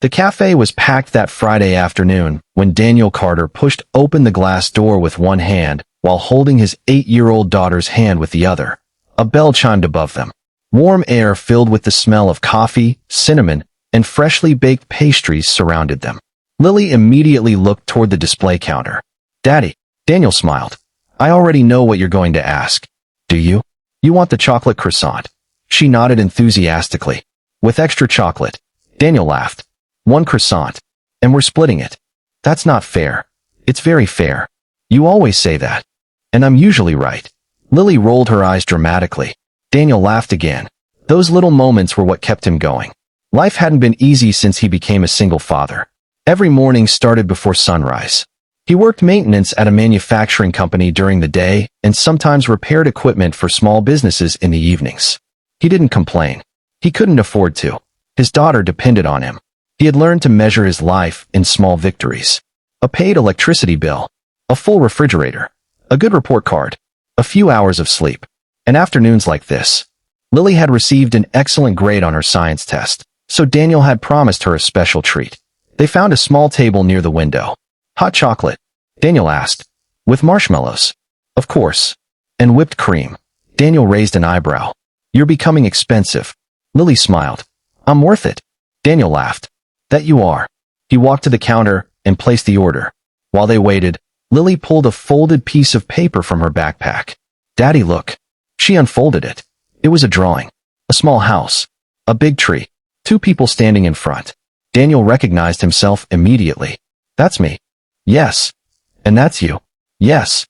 The cafe was packed that Friday afternoon when Daniel Carter pushed open the glass door with one hand while holding his 8-year-old daughter's hand with the other. A bell chimed above them. Warm air filled with the smell of coffee, cinnamon, and freshly baked pastries surrounded them. Lily immediately looked toward the display counter. "Daddy," Daniel smiled. "I already know what you're going to ask. Do you? You want the chocolate croissant?" She nodded enthusiastically. "With extra chocolate." Daniel laughed. "One croissant. And we're splitting it." "That's not fair." "It's very fair. You always say that. And I'm usually right." Lily rolled her eyes dramatically. Daniel laughed again. Those little moments were what kept him going. Life hadn't been easy since he became a single father. Every morning started before sunrise. He worked maintenance at a manufacturing company during the day and sometimes repaired equipment for small businesses in the evenings. He didn't complain. He couldn't afford to. His daughter depended on him. He had learned to measure his life in small victories. A paid electricity bill, a full refrigerator, a good report card, a few hours of sleep, and afternoons like this. Lily had received an excellent grade on her science test, so Daniel had promised her a special treat. They found a small table near the window. "Hot chocolate?" Daniel asked. "With marshmallows?" "Of course." "And whipped cream?" Daniel raised an eyebrow. "You're becoming expensive." Lily smiled. "I'm worth it." Daniel laughed. "That you are." He walked to the counter and placed the order. While they waited, Lily pulled a folded piece of paper from her backpack. "Daddy, look." She unfolded it. It was a drawing. A small house. A big tree. 2 people standing in front. Daniel recognized himself immediately. "That's me." "Yes." "And that's you." "Yes."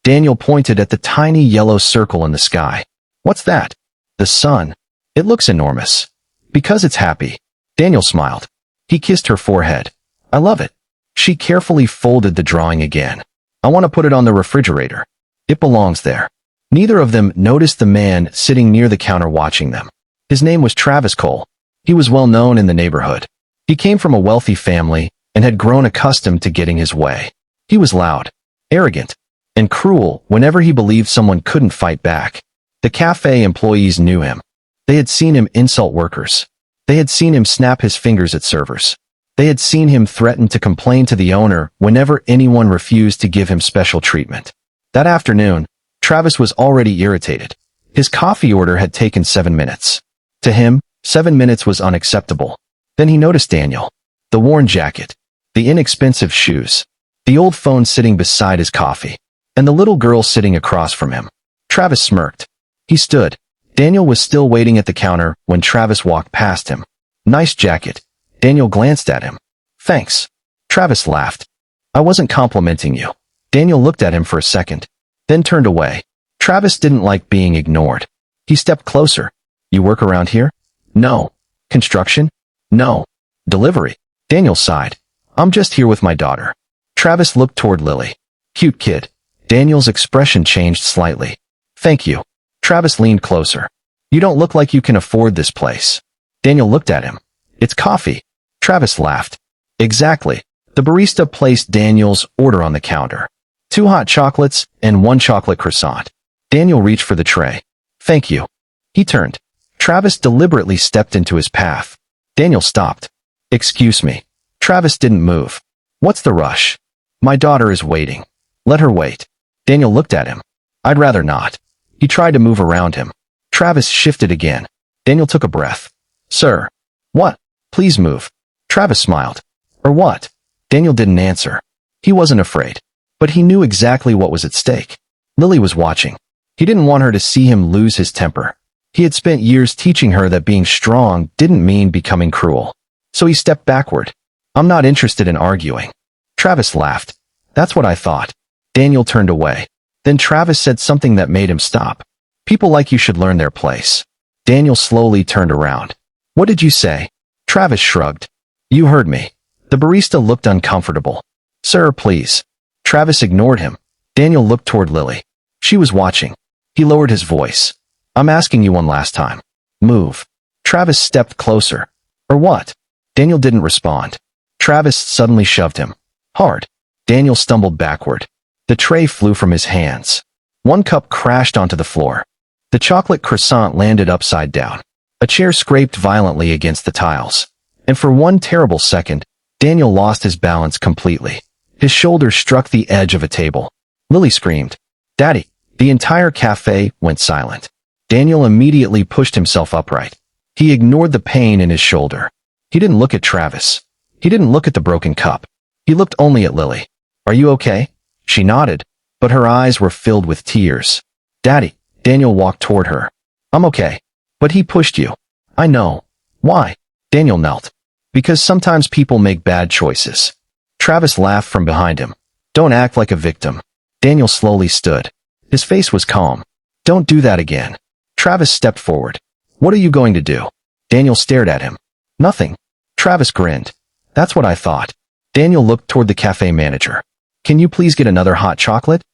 Daniel pointed at the tiny yellow circle in the sky. "What's that?" "The sun. It looks enormous." "Because it's happy." Daniel smiled. He kissed her forehead. "I love it." She carefully folded the drawing again. "I want to put it on the refrigerator. It belongs there." Neither of them noticed the man sitting near the counter watching them. His name was Travis Cole. He was well known in the neighborhood. He came from a wealthy family and had grown accustomed to getting his way. He was loud, arrogant, and cruel whenever he believed someone couldn't fight back. The cafe employees knew him. They had seen him insult workers. They had seen him snap his fingers at servers. They had seen him threaten to complain to the owner whenever anyone refused to give him special treatment. That afternoon, Travis was already irritated. His coffee order had taken 7 minutes. To him, 7 minutes was unacceptable. Then he noticed Daniel. The worn jacket, the inexpensive shoes, the old phone sitting beside his coffee, and the little girl sitting across from him. Travis smirked. He stood. Daniel was still waiting at the counter when Travis walked past him. "Nice jacket." Daniel glanced at him. "Thanks." Travis laughed. "I wasn't complimenting you." Daniel looked at him for a second, then turned away. Travis didn't like being ignored. He stepped closer. "You work around here?" "No." "Construction?" "No." "Delivery?" Daniel sighed. "I'm just here with my daughter." Travis looked toward Lily. "Cute kid." Daniel's expression changed slightly. "Thank you." Travis leaned closer. "You don't look like you can afford this place." Daniel looked at him. "It's coffee." Travis laughed. "Exactly." The barista placed Daniel's order on the counter. 2 hot chocolates and 1 chocolate croissant. Daniel reached for the tray. "Thank you." He turned. Travis deliberately stepped into his path. Daniel stopped. "Excuse me." Travis didn't move. "What's the rush?" "My daughter is waiting." "Let her wait." Daniel looked at him. "I'd rather not." He tried to move around him. Travis shifted again. Daniel took a breath. "Sir." "What?" "Please move." Travis smiled. "Or what?" Daniel didn't answer. He wasn't afraid. But he knew exactly what was at stake. Lily was watching. He didn't want her to see him lose his temper. He had spent years teaching her that being strong didn't mean becoming cruel. So he stepped backward. "I'm not interested in arguing." Travis laughed. "That's what I thought." Daniel turned away. Then Travis said something that made him stop. "People like you should learn their place." Daniel slowly turned around. "What did you say?" Travis shrugged. "You heard me." The barista looked uncomfortable. "Sir, please." Travis ignored him. Daniel looked toward Lily. She was watching. He lowered his voice. "I'm asking you one last time. Move." Travis stepped closer. "Or what?" Daniel didn't respond. Travis suddenly shoved him. Hard. Daniel stumbled backward. The tray flew from his hands. 1 cup crashed onto the floor. The chocolate croissant landed upside down. A chair scraped violently against the tiles. And for one terrible second, Daniel lost his balance completely. His shoulder struck the edge of a table. Lily screamed, "Daddy!" The entire cafe went silent. Daniel immediately pushed himself upright. He ignored the pain in his shoulder. He didn't look at Travis. He didn't look at the broken cup. He looked only at Lily. "Are you okay?" She nodded, but her eyes were filled with tears. "Daddy." Daniel walked toward her. "I'm okay. But he pushed you." "I know." "Why?" Daniel knelt. "Because sometimes people make bad choices." Travis laughed from behind him. "Don't act like a victim." Daniel slowly stood. His face was calm. "Don't do that again." Travis stepped forward. "What are you going to do?" Daniel stared at him. "Nothing." Travis grinned. "That's what I thought." Daniel looked toward the cafe manager. "Can you please get another hot chocolate?"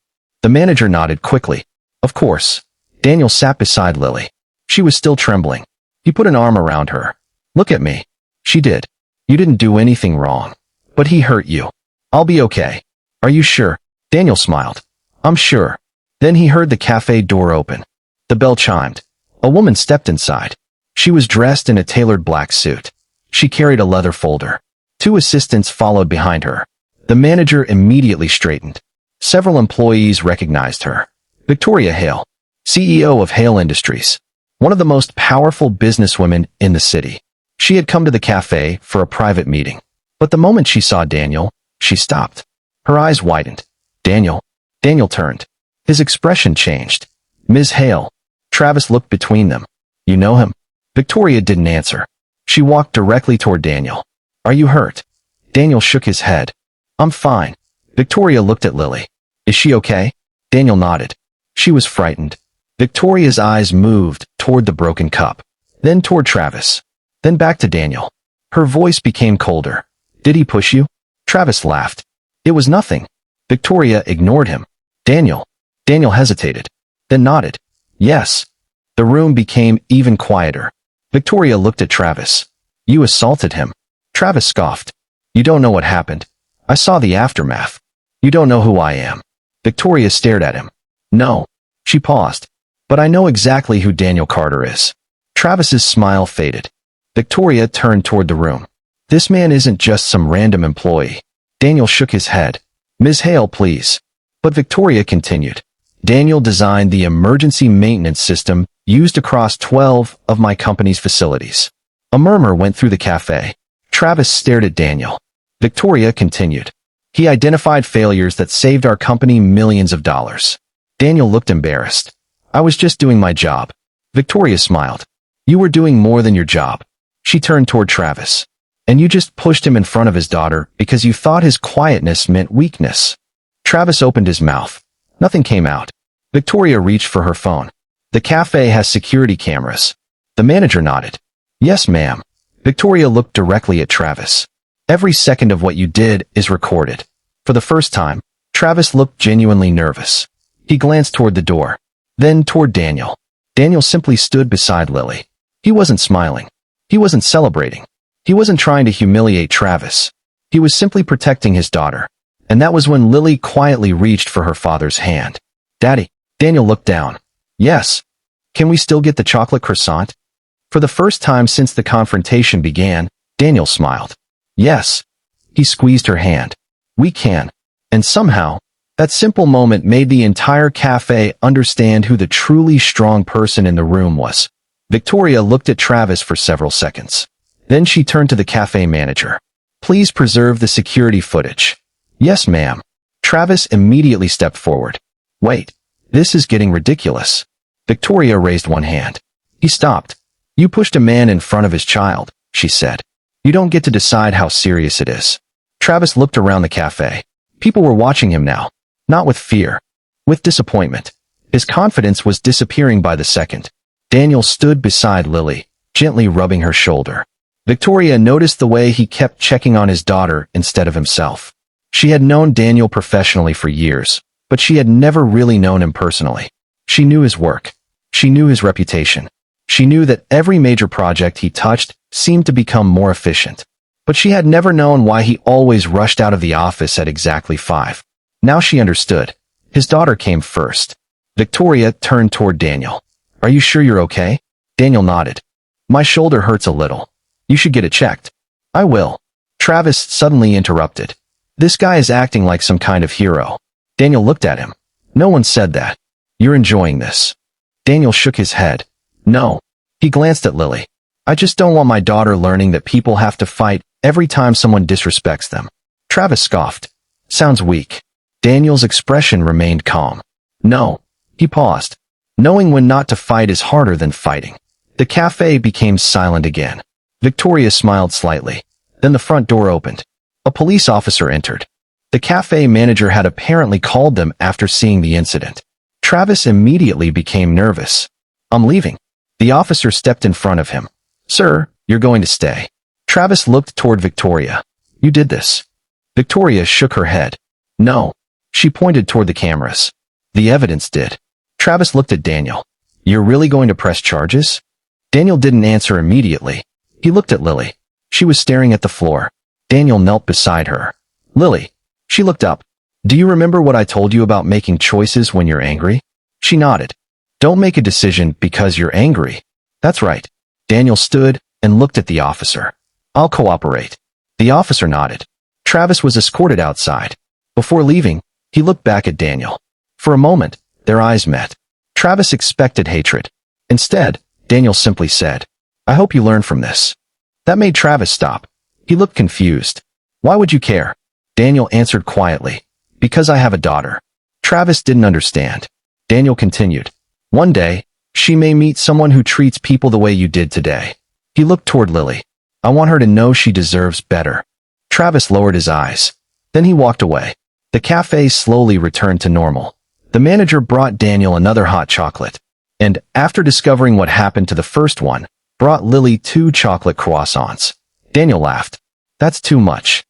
The manager nodded quickly. "Of course." Daniel sat beside Lily. She was still trembling. He put an arm around her. "Look at me." She did. "You didn't do anything wrong. But he hurt you." "I'll be okay." "Are you sure?" Daniel smiled. "I'm sure." Then he heard the cafe door open. The bell chimed. A woman stepped inside. She was dressed in a tailored black suit. She carried a leather folder. Two assistants followed behind her. The manager immediately straightened. Several employees recognized her. Victoria Hale, CEO of Hale Industries, one of the most powerful businesswomen in the city. She had come to the cafe for a private meeting. But the moment she saw Daniel, she stopped. Her eyes widened. "Daniel." Daniel turned. His expression changed. "Ms. Hale." Travis looked between them. "You know him?" Victoria didn't answer. She walked directly toward Daniel. "Are you hurt?" Daniel shook his head. "I'm fine." Victoria looked at Lily. "Is she okay?" Daniel nodded. She was frightened. Victoria's eyes moved toward the broken cup, then toward Travis, then back to Daniel. Her voice became colder. "Did he push you?" Travis laughed. "It was nothing." Victoria ignored him. "Daniel." Daniel hesitated, then nodded. "Yes." The room became even quieter. Victoria looked at Travis. "You assaulted him." Travis scoffed. "You don't know what happened. I saw the aftermath. You don't know who I am." Victoria stared at him. "No." She paused. "But I know exactly who Daniel Carter is." Travis's smile faded. Victoria turned toward the room. "This man isn't just some random employee." Daniel shook his head. "Ms. Hale, please." But Victoria continued. "Daniel designed the emergency maintenance system used across 12 of my company's facilities." A murmur went through the cafe. Travis stared at Daniel. Victoria continued. "He identified failures that saved our company millions of dollars." Daniel looked embarrassed. "I was just doing my job." Victoria smiled. "You were doing more than your job." She turned toward Travis. "And you just pushed him in front of his daughter because you thought his quietness meant weakness." Travis opened his mouth. Nothing came out. Victoria reached for her phone. "The cafe has security cameras." The manager nodded. "Yes, ma'am." Victoria looked directly at Travis. "Every second of what you did is recorded." For the first time, Travis looked genuinely nervous. He glanced toward the door, then toward Daniel. Daniel simply stood beside Lily. He wasn't smiling. He wasn't celebrating. He wasn't trying to humiliate Travis. He was simply protecting his daughter. And that was when Lily quietly reached for her father's hand. "Daddy." Daniel looked down. "Yes." "Can we still get the chocolate croissant?" For the first time since the confrontation began, Daniel smiled. "Yes." He squeezed her hand. "We can." And somehow, that simple moment made the entire cafe understand who the truly strong person in the room was. Victoria looked at Travis for several seconds. Then she turned to the cafe manager. "Please preserve the security footage." "Yes, ma'am." Travis immediately stepped forward. "Wait, this is getting ridiculous." Victoria raised one hand. He stopped. "You pushed a man in front of his child," she said. "You don't get to decide how serious it is." Travis looked around the cafe. People were watching him now, not with fear, with disappointment. His confidence was disappearing by the second. Daniel stood beside Lily, gently rubbing her shoulder. Victoria noticed the way he kept checking on his daughter instead of himself. She had known Daniel professionally for years, but she had never really known him personally. She knew his work. She knew his reputation. She knew that every major project he touched seemed to become more efficient. But she had never known why he always rushed out of the office at exactly 5. Now she understood. His daughter came first. Victoria turned toward Daniel. "Are you sure you're okay?" Daniel nodded. "My shoulder hurts a little. You should get it checked." I will. Travis suddenly interrupted. This guy is acting like some kind of hero. Daniel looked at him. No one said that. You're enjoying this. Daniel shook his head. No. He glanced at Lily. I just don't want my daughter learning that people have to fight every time someone disrespects them. Travis scoffed. Sounds weak. Daniel's expression remained calm. No. He paused. Knowing when not to fight is harder than fighting. The cafe became silent again. Victoria smiled slightly. Then the front door opened. A police officer entered. The cafe manager had apparently called them after seeing the incident. Travis immediately became nervous. I'm leaving. The officer stepped in front of him. Sir, you're going to stay. Travis looked toward Victoria. You did this. Victoria shook her head. No. She pointed toward the cameras. The evidence did. Travis looked at Daniel. You're really going to press charges? Daniel didn't answer immediately. He looked at Lily. She was staring at the floor. Daniel knelt beside her. Lily. She looked up. Do you remember what I told you about making choices when you're angry? She nodded. Don't make a decision because you're angry. That's right. Daniel stood and looked at the officer. I'll cooperate. The officer nodded. Travis was escorted outside. Before leaving, he looked back at Daniel. For a moment, their eyes met. Travis expected hatred. Instead, Daniel simply said, I hope you learn from this. That made Travis stop. He looked confused. Why would you care? Daniel answered quietly. Because I have a daughter. Travis didn't understand. Daniel continued. One day, she may meet someone who treats people the way you did today. He looked toward Lily. I want her to know she deserves better. Travis lowered his eyes. Then he walked away. The cafe slowly returned to normal. The manager brought Daniel another hot chocolate. And, after discovering what happened to the first one, brought Lily 2 chocolate croissants. Daniel laughed. That's too much.